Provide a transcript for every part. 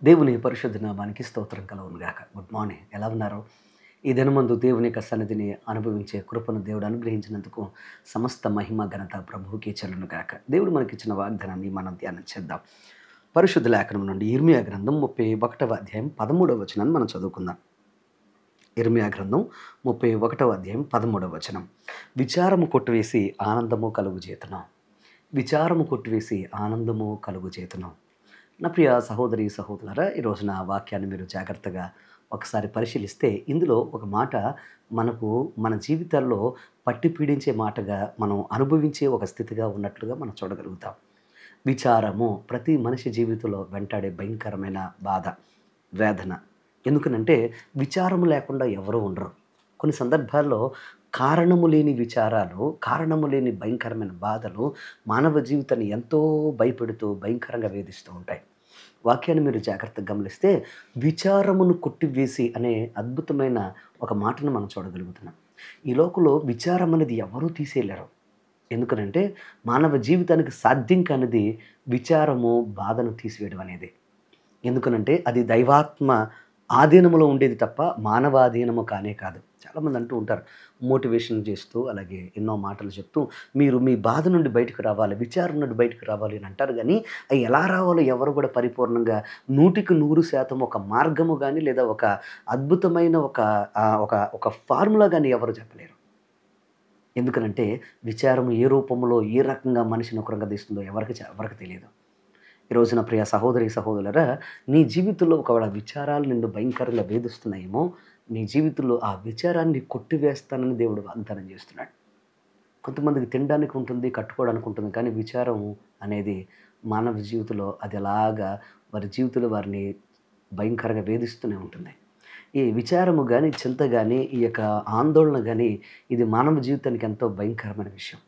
దేవుని పరిశుద్ధ నామానికి స్తోత్రం కలుగును గాక. Good morning. ఎలా ఉన్నారు? ఈ దినమందు దేవుని యొక్క సన్నిధిని అనుభవించే కృపను దేవుడు అనుగ్రహించినందుకు సమస్త మహిమ ఘనత ప్రభువుకే చెల్లును గాక. దేవుడు మనకిచ్చిన వాగ్దానాన్ని మనం ధ్యానం చేద్దాం. పరిశుద్ధ లేఖనం నుండి ఇర్మియా గ్రంథం 31వ అధ్యాయం 13వ వచనాన్ని మనం చదువుకుందాం. ఇర్మియా గ్రంథం 31వ అధ్యాయం 13వ వచనం. విచారము కొట్టివేసి ఆనందము కలుగుచేతును. విచారము కొట్టివేసి ఆనందము కలుగుచేతును. నా ప్రియ సహోదరి సహోదరులారా, ఈరోజు నా వాక్యాన్ని మీరు జాగ్రత్తగా ఒకసారి పరిశీలిస్తే ఇందులో ఒక మాట మనకు మన జీవితాల్లో పట్టి పీడించే మాటగా మనం అనుభవించే ఒక స్థితిగా ఉన్నట్లుగా మనం చూడగలుగుతాం. విచారము ప్రతి మనిషి జీవితంలో వెంటాడే భయంకరమైన బాధ, వేదన. ఎందుకనంటే విచారము లేకుండా ఎవరు ఉండరు. కొన్ని సందర్భాల్లో కారణము లేని విచారాలు, కారణము లేని భయంకరమైన బాధలు మానవ జీవితాన్ని ఎంతో భయపెడుతూ భయంకరంగా వేధిస్తూ ఉంటాయి. వాక్యాన్ని మీరు జాగ్రత్తగా గమనిస్తే విచారమును కొట్టివేసి అనే అద్భుతమైన ఒక మాటను మనం చూడగలుగుతున్నాం. ఈ లోకంలో విచారం అనేది ఎవరూ తీసేయలేరు. ఎందుకనంటే మానవ జీవితానికి సాధ్యం కానిది విచారము, బాధను తీసివేయడం అనేది. ఎందుకనంటే అది దైవాత్మ ఆధీనములో ఉండేది తప్ప మానవాధీనము కానే కాదు. చాలామంది అంటూ ఉంటారు, మోటివేషన్ చేస్తూ అలాగే ఎన్నో మాటలు చెప్తూ మీరు మీ బాధ నుండి బయటకు రావాలి, విచారం నుండి బయటకు రావాలి అని అంటారు. కానీ అవి ఎలా రావాలో ఎవరు కూడా పరిపూర్ణంగా 100% ఒక మార్గము కానీ లేదా ఒక అద్భుతమైన ఒక ఒక ఒక ఫార్ములా కానీ ఎవరు చెప్పలేరు. ఎందుకనంటే విచారం ఏ రూపంలో ఏ రకంగా మనిషిని కృంగదీస్తుందో ఎవరికి తెలియదు. ఈ రోజున ప్రియ సహోదరి సహోదరులారా, నీ జీవితంలో ఒకవేళ విచారాలు నిన్ను భయంకరంగా వేధిస్తున్నాయేమో, నీ జీవితంలో ఆ విచారాన్ని కొట్టివేస్తానని దేవుడు వాగ్దానం చేస్తున్నాడు. కొంతమందికి తినడానికి ఉంటుంది, కట్టుకోవడానికి ఉంటుంది, కానీ విచారం అనేది మానవ జీవితంలో అది అలాగా వారి జీవితంలో వారిని భయంకరంగా వేధిస్తూనే ఉంటుంది. ఈ విచారము గానీ, చింత గానీ, ఈ యొక్క ఆందోళన గానీ ఇది మానవ జీవితానికి ఎంతో భయంకరమైన విషయం.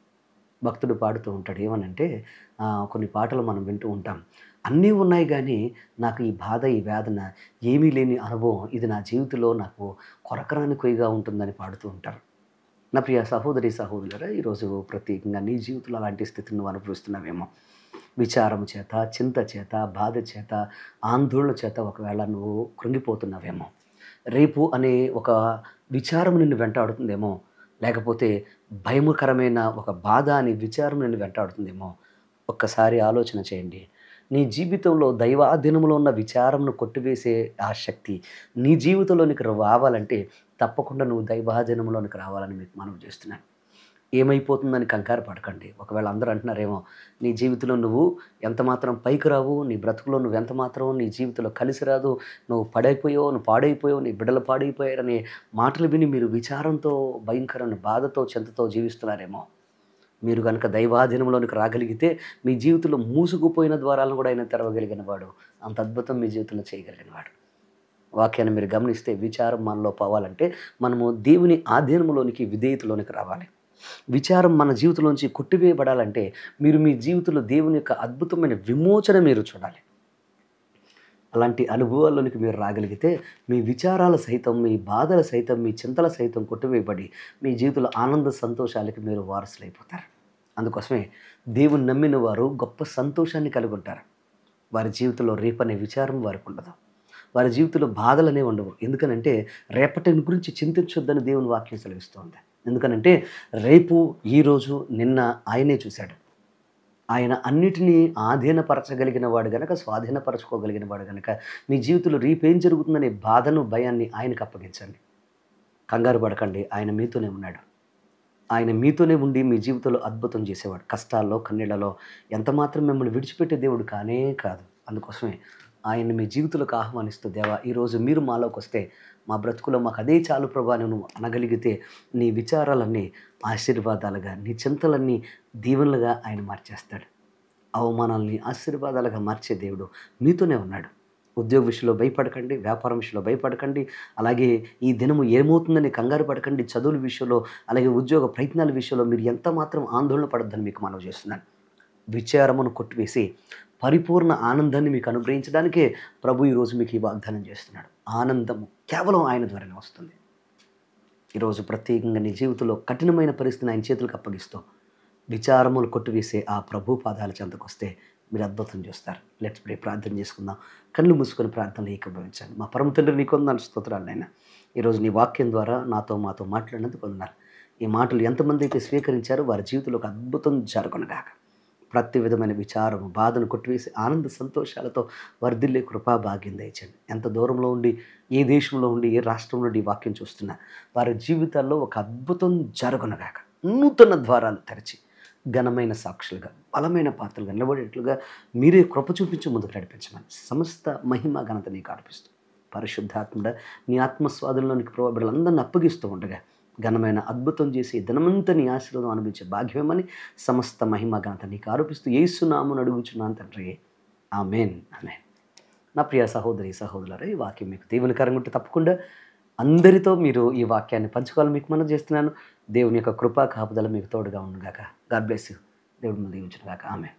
భక్తుడు పాడుతూ ఉంటాడు ఏమనంటే, కొన్ని పాటలు మనం వింటూ ఉంటాం. అన్నీ ఉన్నాయి గానీ నాకు ఈ బాధ, ఈ వేదన ఏమీ లేని అనుభవం ఇది నా జీవితంలో నాకు కొరకరాని కొయ్యగా ఉంటుందని పాడుతూ ఉంటారు. నా ప్రియ సహోదరి సహోదరులారా, ఈరోజు ప్రత్యేకంగా నీ జీవితంలో అలాంటి స్థితిని నువ్వు అనుభవిస్తున్నావేమో. విచారం చేత, చింత చేత, బాధ చేత, ఆందోళన చేత ఒకవేళ నువ్వు కృంగిపోతున్నావేమో. రేపు అనే ఒక విచారం నిన్ను వెంటాడుతుందేమో. లేకపోతే భయముకరమైన ఒక బాధ అని విచారం నిన్ను వెంటాడుతుందేమో. ఒక్కసారి ఆలోచన చేయండి. నీ జీవితంలో దైవాధీనంలో ఉన్న విచారంను కొట్టివేసే ఆ శక్తి నీ జీవితంలోనికి రావాలంటే తప్పకుండా నువ్వు దైవాధీనంలోనికి రావాలని మీకు మనవి చేస్తున్నాను. ఏమైపోతుందని కంగారు పడకండి. ఒకవేళ అందరూ అంటున్నారేమో, నీ జీవితంలో నువ్వు ఎంత మాత్రం పైకి రావు, నీ బ్రతుకులో నువ్వు ఎంత మాత్రం నీ జీవితంలో కలిసి రాదు, నువ్వు పడైపోయావు, నువ్వు పాడైపోయావు, నీ బిడ్డలు పాడైపోయారనే మాటలు విని మీరు విచారంతో, భయంకరమైన బాధతో, చింతతో జీవిస్తున్నారేమో. మీరు గనుక దైవాధీనంలోనికి రాగలిగితే మీ జీవితంలో మూసుకుపోయిన ద్వారాలను కూడా ఆయన తెరవగలిగిన వాడు. అంత అద్భుతం మీ జీవితంలో చేయగలిగిన వాడు. వాక్యాన్ని మీరు గమనిస్తే విచారం మనలో పోవాలంటే మనము దేవుని ఆధీనంలోనికి, విధేయతలోనికి రావాలి. విచారం మన జీవితంలోంచి కొట్టివేయబడాలంటే మీరు మీ జీవితంలో దేవుని యొక్క అద్భుతమైన విమోచన మీరు చూడాలి. అలాంటి అనుభవాల్లోనికి మీరు రాగలిగితే మీ విచారాల సైతం, మీ బాధల సైతం, మీ చింతల సైతం కొట్టివేయబడి మీ జీవితంలో ఆనంద సంతోషాలకి మీరు వారసులైపోతారు. అందుకోసమే దేవుని నమ్మిన వారు గొప్ప సంతోషాన్ని కలిగి ఉంటారు. వారి జీవితంలో రేపనే విచారం వారికి ఉండదు. వారి జీవితంలో బాధలనే ఉండవు. ఎందుకనంటే రేపటిని గురించి చింతించొద్దని దేవుని వాక్యం సెలవిస్తోంది. ఎందుకనంటే రేపు, ఈరోజు, నిన్న ఆయనే చూశాడు. ఆయన అన్నిటినీ ఆధీనపరచగలిగిన వాడు గనక, స్వాధీనపరచుకోగలిగిన వాడు గనక మీ జీవితంలో రేపేం జరుగుతుందనే బాధను, భయాన్ని ఆయనకు అప్పగించండి. కంగారు పడకండి. ఆయన మీతోనే ఉన్నాడు. ఆయన మీతోనే ఉండి మీ జీవితంలో అద్భుతం చేసేవాడు. కష్టాల్లో, కన్నీళ్లలో ఎంతమాత్రం మిమ్మల్ని విడిచిపెట్టే దేవుడు కానే కాదు. అందుకోసమే ఆయన్ని మీ జీవితంలోకి ఆహ్వానిస్తూ, దేవా ఈరోజు మీరు మాలోకొస్తే మా బ్రతుకులో మాకు అదే చాలు ప్రభా అని నువ్వు అనగలిగితే నీ విచారాలన్నీ ఆశీర్వాదాలుగా, నీ చింతలన్నీ దీవెనలుగా ఆయన మార్చేస్తాడు. అవమానాల్ని ఆశీర్వాదాలుగా మార్చే దేవుడు మీతోనే ఉన్నాడు. ఉద్యోగ విషయంలో భయపడకండి, వ్యాపారం విషయంలో భయపడకండి, అలాగే ఈ దినము ఏమవుతుందని కంగారు పడకండి. చదువుల విషయంలో, అలాగే ఉద్యోగ ప్రయత్నాల విషయంలో మీరు ఎంత మాత్రం ఆందోళన పడొద్దని మీకు మనవి చేస్తున్నాను. విచారమును కొట్టివేసి పరిపూర్ణ ఆనందాన్ని మీకు అనుగ్రహించడానికే ప్రభు ఈరోజు మీకు ఈ వాగ్దానం చేస్తున్నాడు. ఆనందము కేవలం ఆయన ద్వారానే వస్తుంది. ఈరోజు ప్రత్యేకంగా నీ జీవితంలో కఠినమైన పరిస్థితిని ఆయన చేతులకు అప్పగిస్తూ విచారములు కొట్టివేసే ఆ ప్రభు పాదాల చెంతకొస్తే మీరు అద్భుతం చూస్తారు. లెట్స్ ప్రే, ప్రార్థన చేసుకుందాం. కళ్ళు మూసుకొని ప్రార్థనలు ఏకీభవించండి. మా పరమ తండ్రి నీకు వందనాలు, స్తోత్రాలు నాయన. ఈరోజు నీ వాక్యం ద్వారా మాతో మాట్లాడినందుకు వందనాలు. ఈ మాటలు ఎంతమంది అయితే స్వీకరించారో వారి జీవితంలో ఒక అద్భుతం జరగనుగాక. ప్రతి విధమైన విచారం, బాధను కొట్టివేసి ఆనంద సంతోషాలతో వర్ధిల్లే కృపా భాగ్యం దయచేయండి. ఎంత దూరంలో ఉండి, ఏ దేశంలో ఉండి, ఏ రాష్ట్రంలో ఉండి ఈ వాక్యం చూస్తున్నా వారి జీవితాల్లో ఒక అద్భుతం జరగనుగాక. నూతన ద్వారాలు తెరచి ఘనమైన సాక్షులుగా, బలమైన పాత్రలుగా నిలబడేట్లుగా మీరే కృప చూపించి ముందుకు నడిపించమని సమస్త మహిమ ఘనత నీకు అర్పిస్తూ, పరిశుద్ధాత్ముడ నీ ఆత్మస్వాదుల్లోనికి ప్రభావ బిడ్డలందరినీ అప్పగిస్తూ ఉండగా ఘనమైన అద్భుతం చేసి దినమంతా నీ ఆశీర్వాదం అనిపించే భాగ్యమని సమస్త మహిమ ఘనత నీకు ఆరోపిస్తూ యేసు నామమున అడుగుచున్నాను తండ్రి. ఆమేన్, ఆమేన్. నా ప్రియ సహోదరి సహోదరులారా, ఈ వాక్యం మీకు దీవెనకరంగా ఉంటే తప్పకుండా అందరితో మీరు ఈ వాక్యాన్ని పంచుకోవాలని మీకు మనం చేస్తున్నాను. దేవుని యొక్క కృపా కాపుదల మీకు తోడుగా ఉండుగాక. God bless you. దేవుడు దీవించును గాక. ఆమేన్.